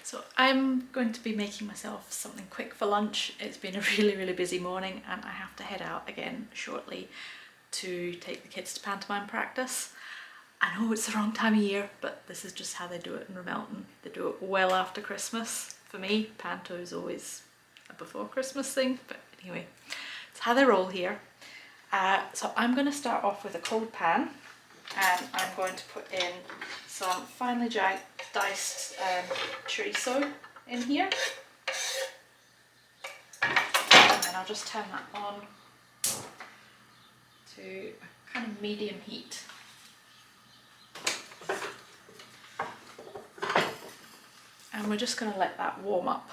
So I'm going to be making myself something quick for lunch. It's been a really busy morning and I have to head out again shortly to take the kids to pantomime practice. I know it's the wrong time of year, but this is just how they do it in Ramelton. They do it well after Christmas. For me, panto is always a before Christmas thing, but anyway, it's how they roll here. So I'm going to start off with a cold pan, and I'm going to put in some finely diced chorizo in here, and then I'll just turn that on to a kind of medium heat. And we're just going to let that warm up.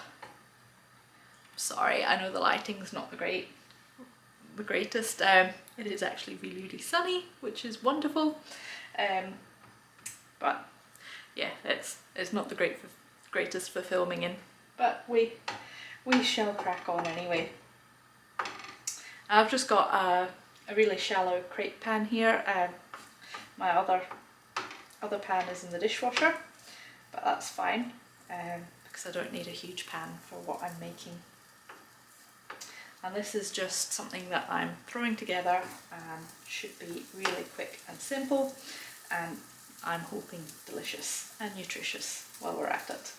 Sorry, I know the lighting's not the greatest. It is actually really sunny, which is wonderful. But yeah, it's not the greatest for filming in. But we shall crack on anyway. I've just got a really shallow crepe pan here. My other pan is in the dishwasher, but that's fine. Because I don't need a huge pan for what I'm making. And this is just something that I'm throwing together and should be really quick and simple, and I'm hoping delicious and nutritious while we're at it.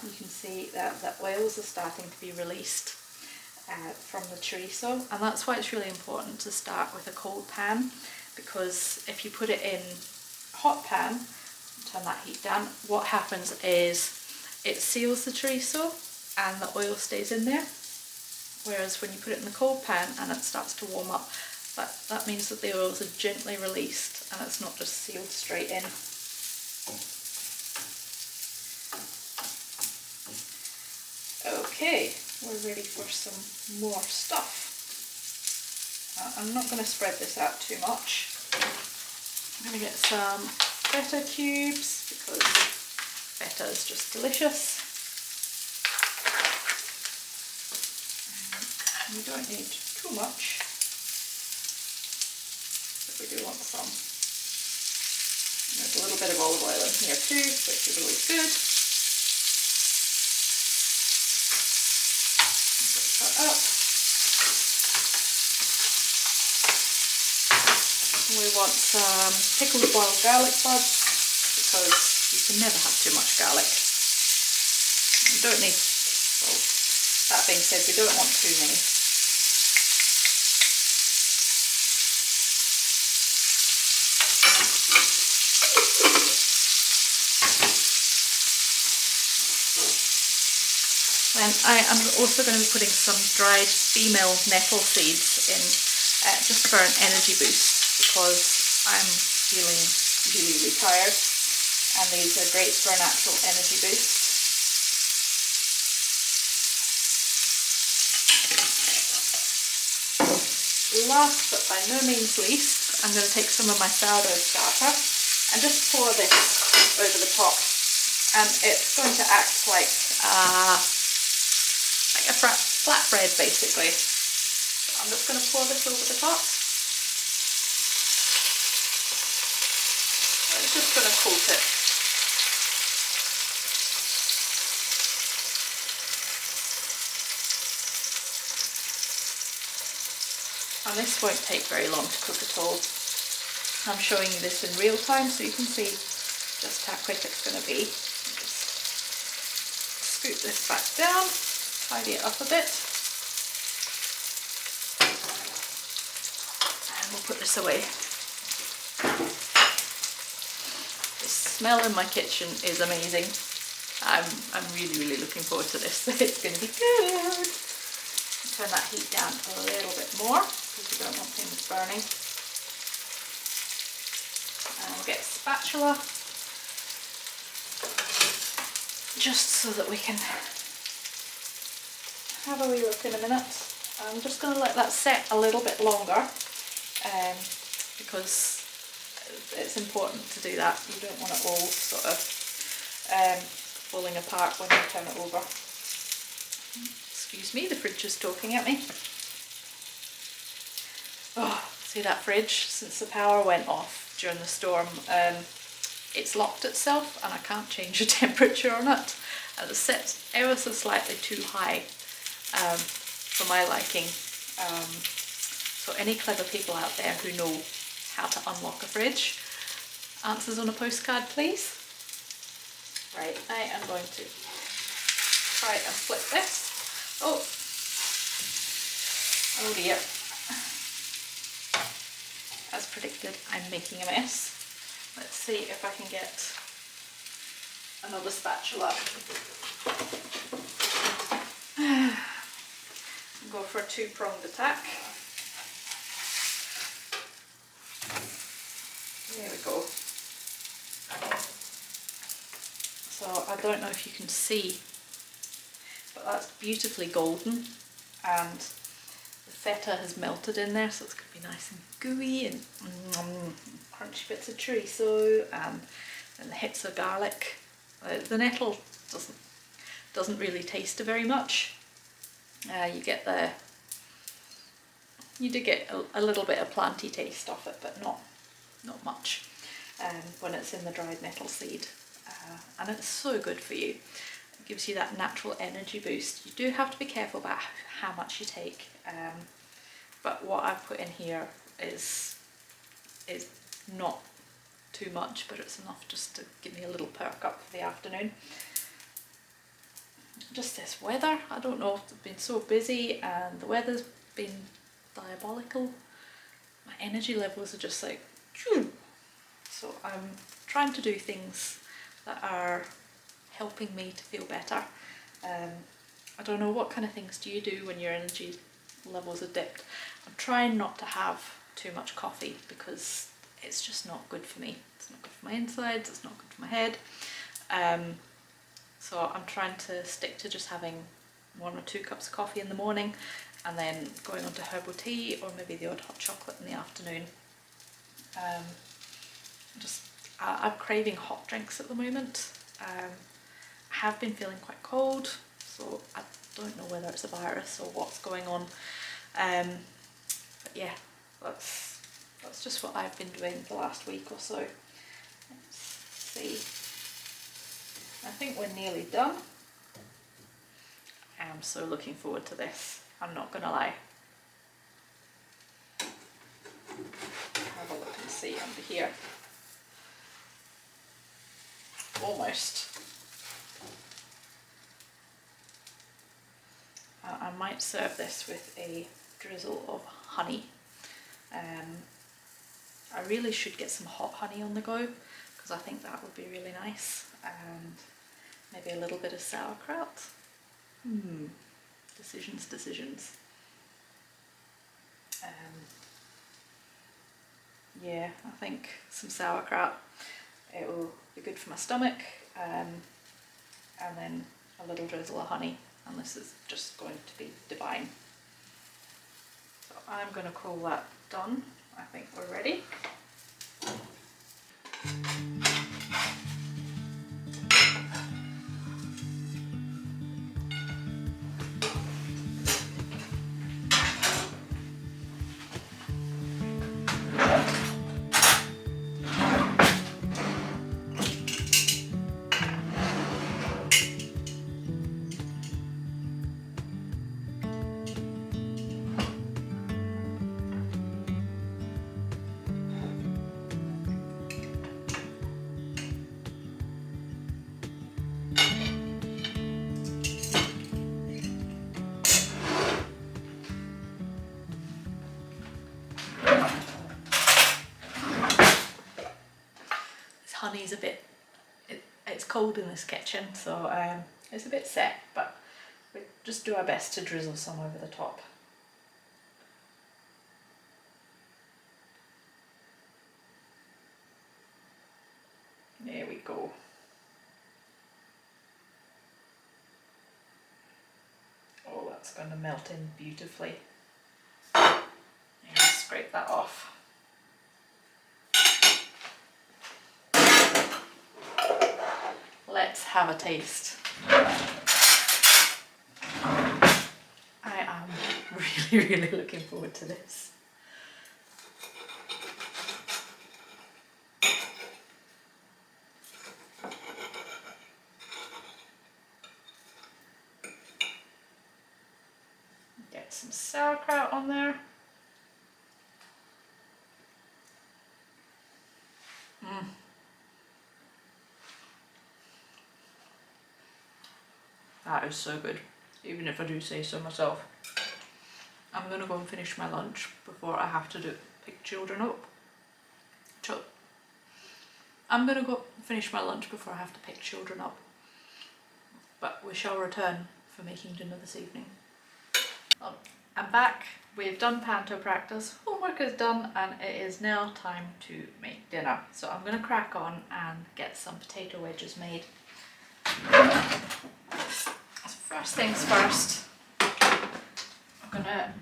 You can see that the oils are starting to be released from the chorizo, and that's why it's really important to start with a cold pan, because if you put it in hot pan, turn that heat down, what happens is it seals the chorizo and the oil stays in there, whereas when you put it in the cold pan and it starts to warm up, that means that the oils are gently released and it's not just sealed straight in. Okay, we're ready for some more stuff. I'm not going to spread this out too much. I'm going to get some feta cubes because feta is just delicious. And we don't need too much, but we do want some. There's a little bit of olive oil in here too, which is always good. Mix that up. We want some pickled wild garlic buds, because you can never have too much garlic. You don't need, well, that being said, we don't want too many. Then I am also going to be putting some dried female nettle seeds in, just for an energy boost, because I'm feeling really tired, and these are great for a natural energy boost. Last but by no means least, I'm going to take some of my sourdough starter and just pour this over the top, and it's going to act like a flatbread basically. So I'm just going to pour this over the top. I'm just going to coat it. And this won't take very long to cook at all. I'm showing you this in real time so you can see just how quick it's going to be. Just scoop this back down, tidy it up a bit, and we'll put this away. The smell in my kitchen is amazing. I'm really looking forward to this. It's going to be good. Turn that heat down a little bit more because we don't want things burning. And we'll get a spatula just so that we can have a wee look in a minute. I'm just going to let that set a little bit longer because it's important to do that. You don't want it all sort of falling apart when you turn it over. Excuse me, the fridge is talking at me. Oh, see that fridge? Since the power went off during the storm, it's locked itself and I can't change the temperature on it, and it's set ever so slightly too high for my liking. So any clever people out there who know how to unlock a fridge, answers on a postcard please. Right, I am going to try and flip this. Oh dear. As predicted, I'm making a mess. Let's see if I can get another spatula. Go for a two-pronged attack. There we go. So I don't know if you can see, but that's beautifully golden, and the feta has melted in there, so it's going to be nice and gooey and crunchy bits of chorizo and the hits of garlic. The nettle doesn't really taste very much. You do get a little bit of planty taste off it, but not much when it's in the dried nettle seed. And it's so good for you. It gives you that natural energy boost. You do have to be careful about how much you take, but what I've put in here is not too much, but it's enough just to give me a little perk up for the afternoon. Just this weather, I don't know, it's been so busy and the weather's been diabolical. My energy levels are just like, phew. So I'm trying to do things that are helping me to feel better. I don't know, what kind of things do you do when your energy levels are dipped? I'm trying not to have too much coffee because it's just not good for me. It's not good for my insides, it's not good for my head. So I'm trying to stick to just having 1 or 2 cups of coffee in the morning and then going on to herbal tea or maybe the odd hot chocolate in the afternoon. I'm craving hot drinks at the moment. I have been feeling quite cold, so I don't know whether it's a virus or what's going on. But yeah, that's just what I've been doing the last week or so. Let's see. I think we're nearly done. I am so looking forward to this, I'm not gonna lie. Have a look and see under here. Almost. I might serve this with a drizzle of honey. I really should get some hot honey on the go because I think that would be really nice, and maybe a little bit of sauerkraut. Decisions. Yeah, I think some sauerkraut, it will be good for my stomach, and then a little drizzle of honey, and this is just going to be divine. So I'm going to call that done. I think we're ready. Honey's a bit, it's cold in this kitchen, so it's a bit set, but we just do our best to drizzle some over the top. There we go. Oh, that's going to melt in beautifully. Just scrape that off. Let's have a taste. I am really looking forward to this. some sauerkraut on there. That is so good, even if I do say so myself. I'm gonna go and finish my lunch before I have to pick children up. I'm gonna go finish my lunch before I have to pick children up. But we shall return for making dinner this evening. I'm back. We've done panto practice, homework is done, and it is now time to make dinner. So I'm gonna crack on and get some potato wedges made. First things first, I'm gonna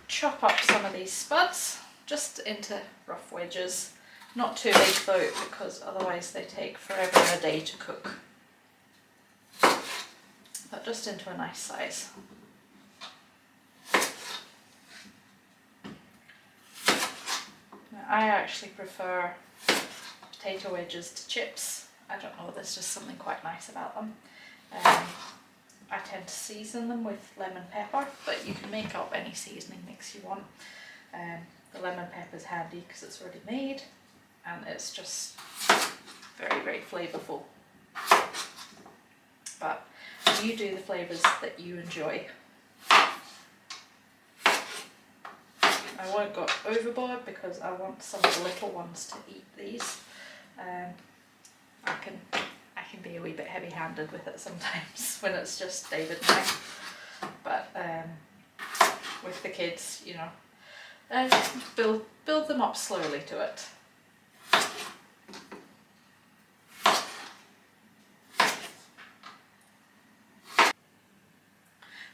chop up some of these spuds just into rough wedges. Not too big though, because otherwise they take forever and a day to cook. But just into a nice size. Now, I actually prefer potato wedges to chips. I don't know, there's just something quite nice about them. I tend to season them with lemon pepper, but you can make up any seasoning mix you want. The lemon pepper is handy because it's already made, and it's just very, very flavourful. But you do the flavours that you enjoy. I won't go overboard because I want some of the little ones to eat these. I can be a wee bit heavy-handed with it sometimes when it's just David and I. But with the kids, you know, build them up slowly to it.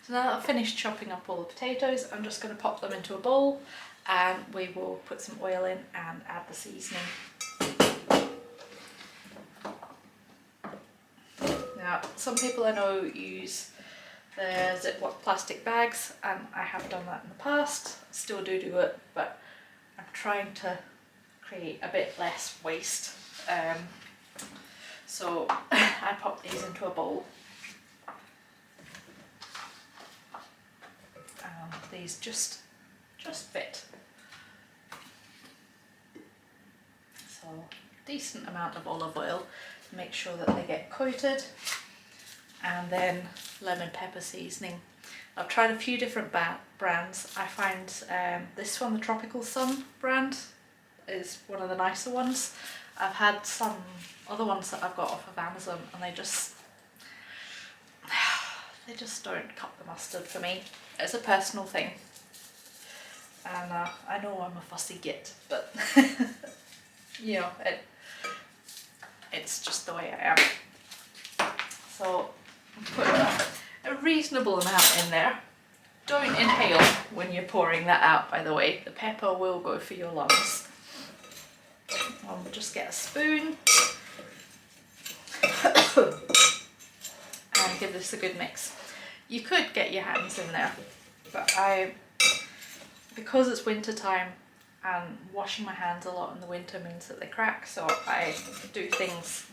So now that I've finished chopping up all the potatoes, I'm just going to pop them into a bowl and we will put some oil in and add the seasoning. Now, some people I know use the Ziploc plastic bags, and I have done that in the past, still do it, but I'm trying to create a bit less waste. So I pop these into a bowl. These just fit. So decent amount of olive oil to make sure that they get coated, and then lemon pepper seasoning. I've tried a few different brands. I find this one, the Tropical Sun brand, is one of the nicer ones. I've had some other ones that I've got off of Amazon, and they just don't cut the mustard for me. It's a personal thing, and I know I'm a fussy git, but you know, it's just the way I am. So put a reasonable amount in there. Don't inhale when you're pouring that out, by the way. The pepper will go for your lungs. I'll just get a spoon and give this a good mix. You could get your hands in there, but because it's winter time and washing my hands a lot in the winter means that they crack, so I do things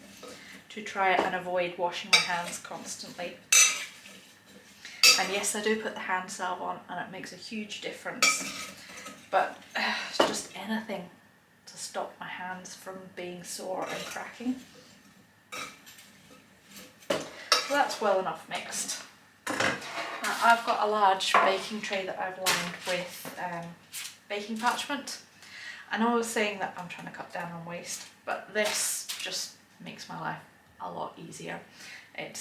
to try and avoid washing my hands constantly. And yes, I do put the hand salve on, and it makes a huge difference, but just anything to stop my hands from being sore and cracking. So that's well enough mixed. Now, I've got a large baking tray that I've lined with baking parchment. I know I was saying that I'm trying to cut down on waste, but this just makes my life a lot easier. It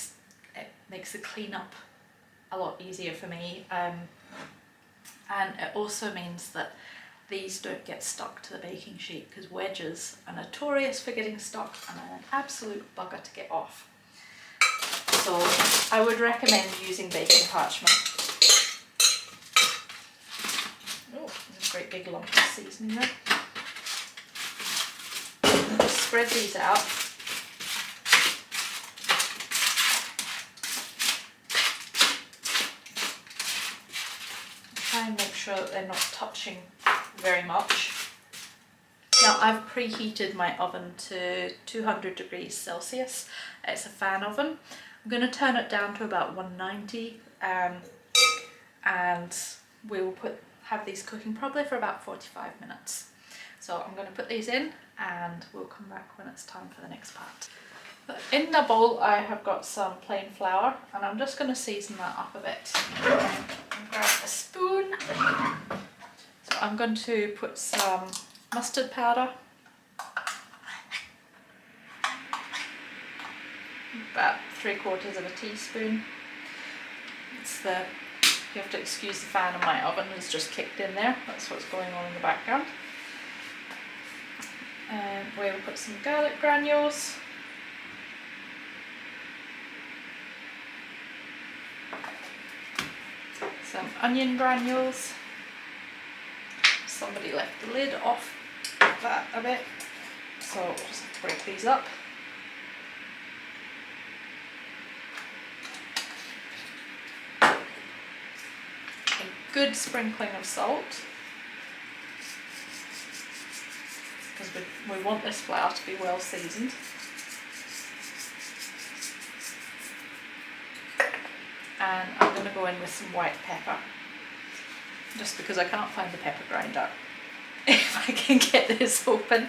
makes the cleanup a lot easier for me, and it also means that these don't get stuck to the baking sheet, because wedges are notorious for getting stuck and are an absolute bugger to get off. So I would recommend using baking parchment. Oh, there's a great big lump of seasoning there. Just spread these out. Try and make sure that they're not touching very much. Now, I've preheated my oven to 200 degrees Celsius. It's a fan oven. I'm going to turn it down to about 190 and we will have these cooking probably for about 45 minutes. So I'm going to put these in and we'll come back when it's time for the next part. In the bowl I have got some plain flour and I'm just going to season that up a bit. Grab a spoon. So I'm going to put some mustard powder, about 3/4 of a teaspoon. You have to excuse the fan in my oven, it's just kicked in there, that's what's going on in the background. And we'll put some garlic granules. Some onion granules. Somebody left the lid off that a bit, so we'll just break these up. A good sprinkling of salt, because we want this flour to be well seasoned. And I'm going to go in with some white pepper, just because I can't find the pepper grinder. If I can get this open,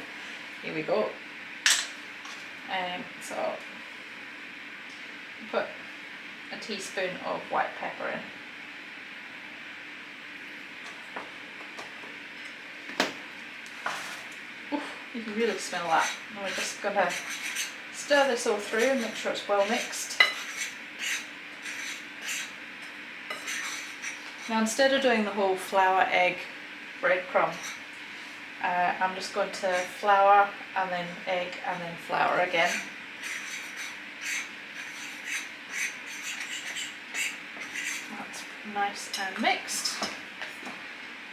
here we go. So put a teaspoon of white pepper in. Oof, you can really smell that. And we're just going to stir this all through and make sure it's well mixed. Now instead of doing the whole flour, egg, breadcrumb, I'm just going to flour and then egg and then flour again. That's nice and mixed.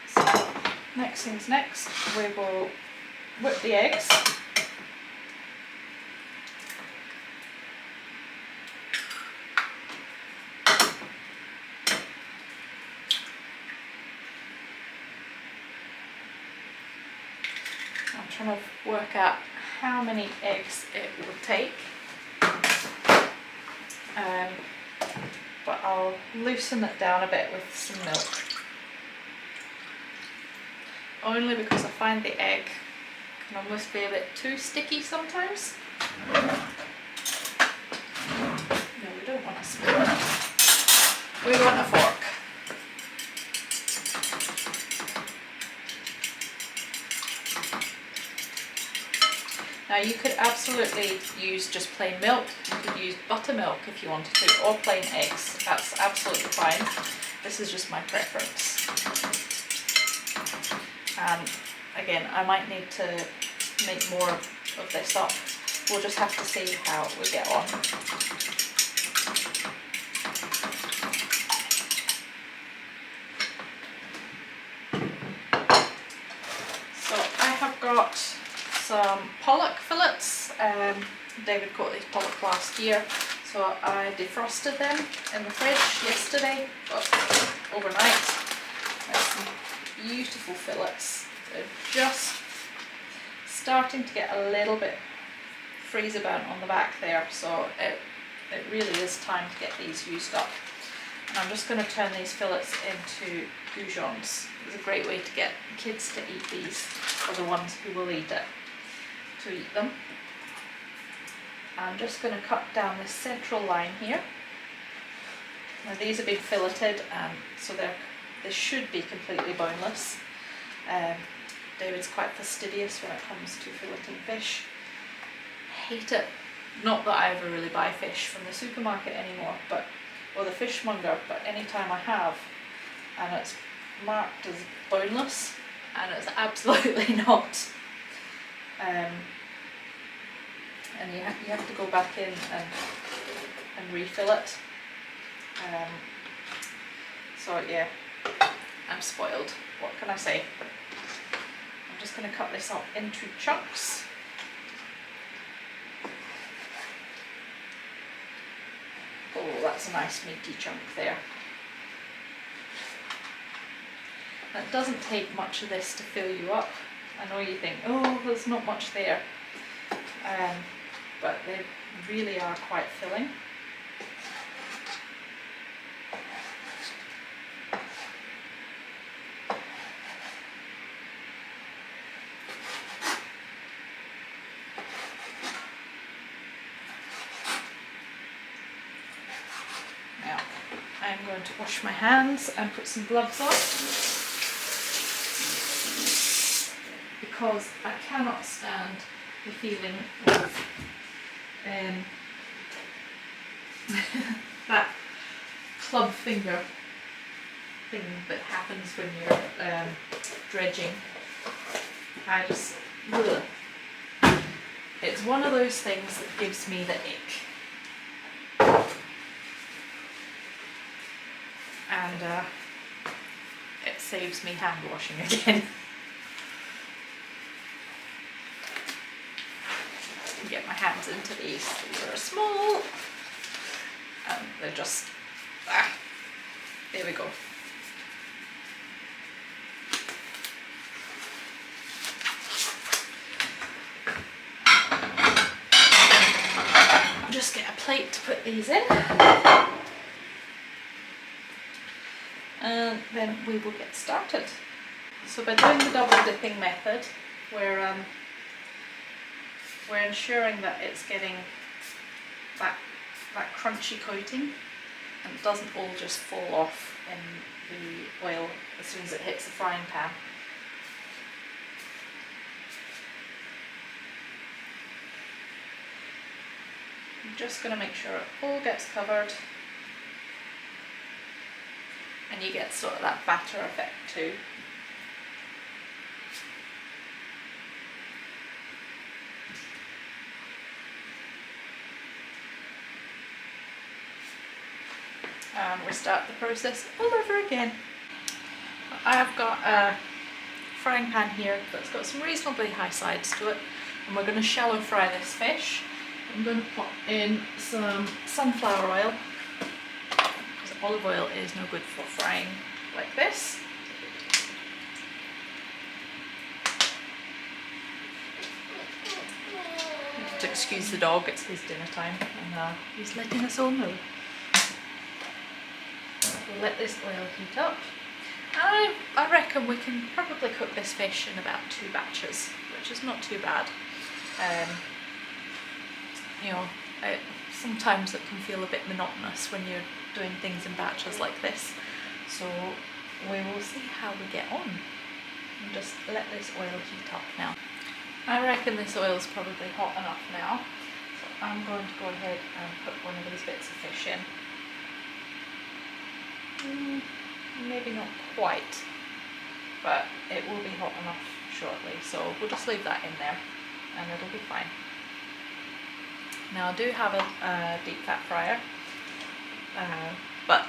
So next thing's next, we will whip the eggs. I'm trying to work out how many eggs it will take, but I'll loosen it down a bit with some milk, only because I find the egg can almost be a bit too sticky sometimes. No, we don't want a spoon, we want a fork. Now you could absolutely use just plain milk, you could use buttermilk if you wanted to, or plain eggs, that's absolutely fine. This is just my preference. And again, I might need to make more of this up, we'll just have to see how we get on. So I have got some pollock fillets. David caught these pollock last year, so I defrosted them in the fridge yesterday, but overnight. There's some beautiful fillets. They're just starting to get a little bit freezer burnt on the back there, so it really is time to get these used up. And I'm just going to turn these fillets into goujons. It's a great way to get kids to eat these, or the ones who will eat it, to eat them. I'm just going to cut down this central line here. Now these have been filleted, so they should be completely boneless. David's quite fastidious when it comes to filleting fish. Hate it. Not that I ever really buy fish from the supermarket anymore, or the fishmonger, but anytime I have, and it's marked as boneless, and it's absolutely not. And you have to go back in and refill it. So yeah, I'm spoiled. What can I say? I'm just going to cut this up into chunks. Oh, that's a nice meaty chunk there. It doesn't take much of this to fill you up. I know you think, oh, there's not much there. But they really are quite filling. I'm going to wash my hands and put some gloves on because I cannot stand the feeling of that club finger thing that happens when you're dredging. I just, ugh. It's one of those things that gives me the ick. And it saves me hand washing again. Get my hands into these. These are small. And they're just, there we go. Just get a plate to put these in. And then we will get started. So by doing the double dipping method, we're ensuring that it's getting that crunchy coating and it doesn't all just fall off in the oil as soon as it hits the frying pan. I'm just going to make sure it all gets covered and you get sort of that batter effect too. And we start the process all over again. I have got a frying pan here that's got some reasonably high sides to it, and we're going to shallow fry this fish. I'm going to put in some sunflower oil, because olive oil is no good for frying like this. You have to excuse the dog, it's his dinner time, and he's letting us all know. We'll let this oil heat up. I reckon we can probably cook this fish in about 2 batches, which is not too bad. You know, sometimes it can feel a bit monotonous when you're doing things in batches like this. So we will see how we get on. And just let this oil heat up now. I reckon this oil is probably hot enough now. So I'm going to go ahead and put one of these bits of fish in. Maybe not quite, but it will be hot enough shortly, so we'll just leave that in there and it'll be fine. Now I do have a deep fat fryer, but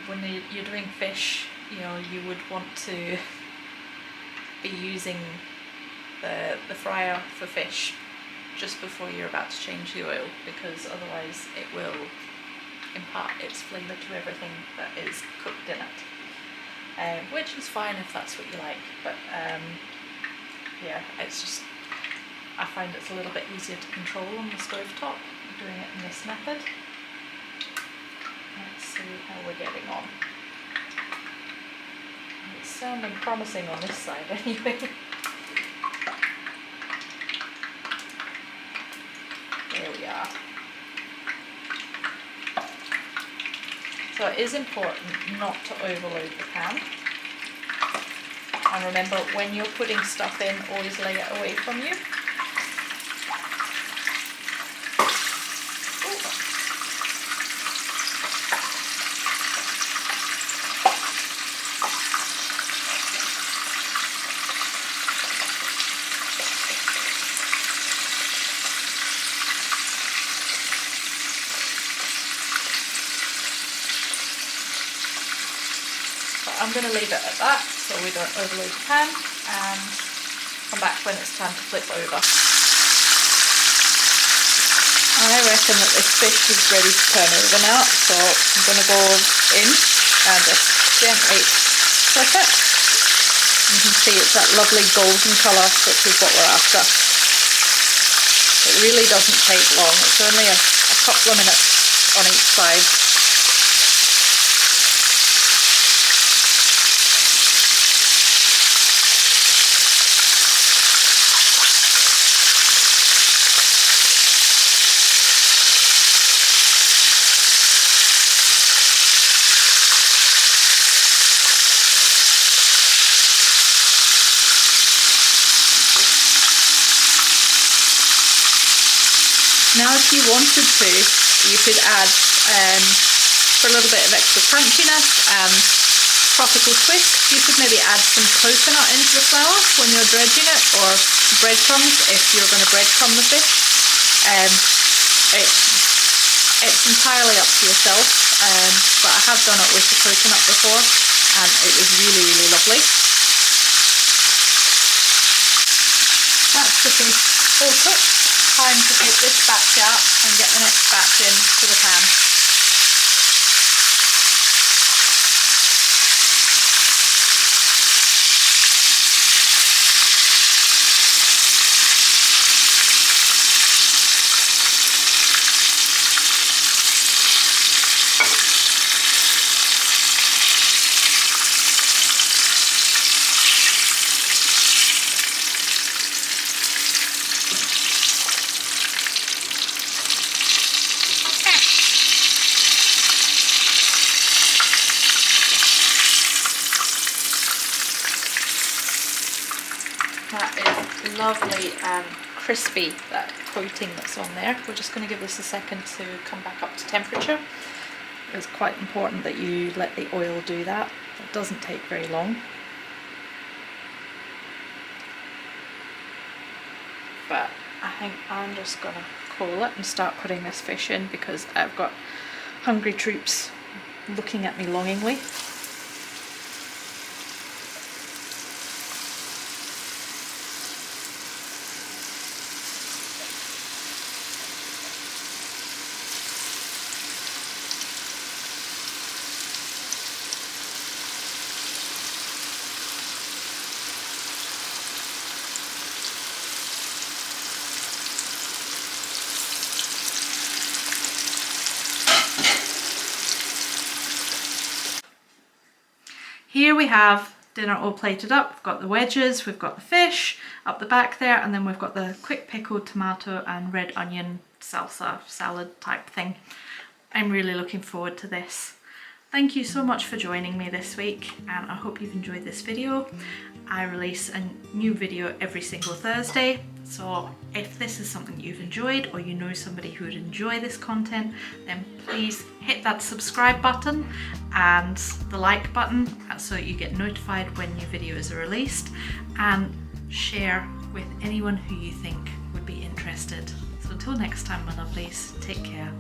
when you're doing fish, you know, you would want to be using the fryer for fish just before you're about to change the oil, because otherwise it will impart its flavour to everything that is cooked in it, which is fine if that's what you like, but yeah, it's just, I find it's a little bit easier to control on the stove top doing it in this method. Let's see how we're getting on. It's sounding promising on this side anyway. There we are. So it is important not to overload the pan. And remember, when you're putting stuff in, always lay it away from you. I'm going to leave it at that so we don't overload the pan, and come back when it's time to flip over. I reckon that this fish is ready to turn over now, so I'm going to go in and just gently flip it. You can see it's that lovely golden colour, which is what we're after. It really doesn't take long, it's only a couple of minutes on each side. Now if you wanted to, you could add, for a little bit of extra crunchiness and tropical twist, you could maybe add some coconut into the flour when you're dredging it, or breadcrumbs if you're going to breadcrumb the fish. It's entirely up to yourself, but I have done it with the coconut before and it was really, really lovely. That's the fish all cooked. Time to take this batch out and get the next batch into the pan. That is lovely and crispy, that coating that's on there. We're just going to give this a second to come back up to temperature. It's quite important that you let the oil do that. It doesn't take very long. But I think I'm just going to call it and start putting this fish in because I've got hungry troops looking at me longingly. Here we have dinner all plated up. We've got the wedges, we've got the fish up the back there, and then we've got the quick pickled tomato and red onion salsa salad type thing. I'm really looking forward to this. Thank you so much for joining me this week, and I hope you've enjoyed this video. I release a new video every single Thursday, so if this is something you've enjoyed or you know somebody who would enjoy this content, then please hit that subscribe button and the like button so that you get notified when new videos are released, and share with anyone who you think would be interested. So until next time, my lovelies, take care.